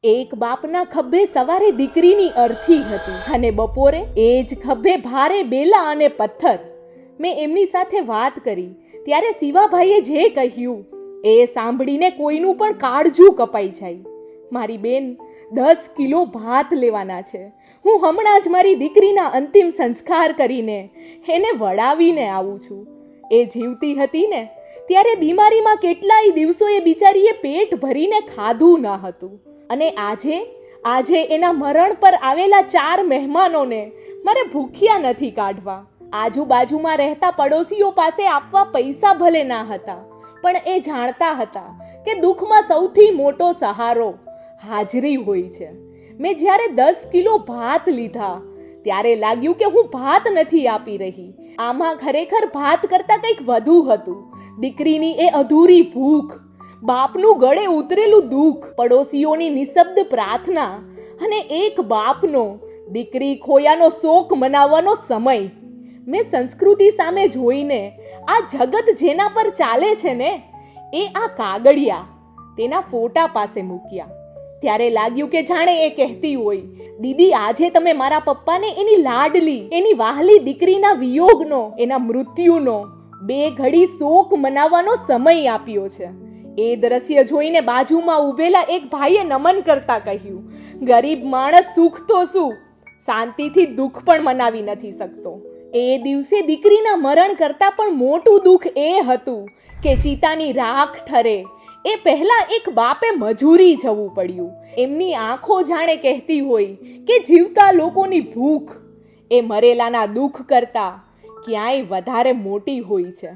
એક બાપના ખભે સવારે દીકરીની અર્થી હતી અને બપોરે એ જ ખભે ભારે બેલા અને પથ્થર. મેં એમની સાથે વાત કરી ત્યારે શિવાભાઈએ જે કહ્યું એ સાંભળીને કોઈનું પણ કાળજું કપાઈ જાય. મારી બેન 10 કિલો ભાત લેવાના છે. હું હમણાં જ મારી દીકરીના અંતિમ સંસ્કાર કરીને એને વળાવીને આવું છું. એ જીવતી હતી ને ત્યારે બીમારીમાં કેટલાય દિવસો એ બિચારીએ પેટ ભરીને ખાધું ન હતું. અને આજે એના મરણ પર આવેલા 4 મહેમાનોને મારે ભૂખ્યા નથી કાઢવા. આજુબાજુમાં રહેતા પડોશીઓ પાસે આપવા પૈસા ભલે ના હતા, પણ એ જાણતા હતા કે દુઃખમાં સૌથી મોટો સહારો હાજરી હોય છે. મેં જ્યારે 10 કિલો ભાત લીધા ત્યારે લાગ્યું કે હું ભાત નથી આપી રહી. આમાં ખરેખર ભાત કરતાં કંઈક વધુ હતું. દીકરીની એ અધૂરી ભૂખ, બાપનું ગળે ઉતરેલું દુઃખ, પડોશીઓની નિશબ્દ પ્રાર્થના અને એક બાપનો દીકરી ખોયાનો શોક મનાવવાનો સમય. મેં સંસ્કૃતિ સામે જોઈને આ જગત જેના પર ચાલે છે ને એ આ કાગળિયા તેના ફોટા પાસે મૂક્યા ત્યારે લાગ્યું કે જાણે એ કહેતી હોય, દીદી આજે તમે મારા પપ્પાને એની લાડલી, એની વહાલી દીકરીના વિયોગનો, એના મૃત્યુનો 2 ઘડી શોક મનાવવાનો સમય આપ્યો છે. એ દ્રશ્ય જોઈને બાજુમાં ઊભેલા એક ભાઈએ નમન કરતા કહ્યું, ગરીબ માણસ સુખ તો શું, શાંતિથી દુઃખ પણ મનાવી નથી શકતો. એ દિવસે દીકરીના મરણ કરતાં પણ મોટું દુઃખ એ હતું કે ચિતાની રાખ ઠરે એ પહેલા એક બાપે મજૂરી જવું પડ્યું. એમની આંખો જાણે કહેતી હોય કે જીવતા લોકોની ભૂખ એ મરેલાના દુઃખ કરતાં ક્યાંય વધારે મોટી હોય છે.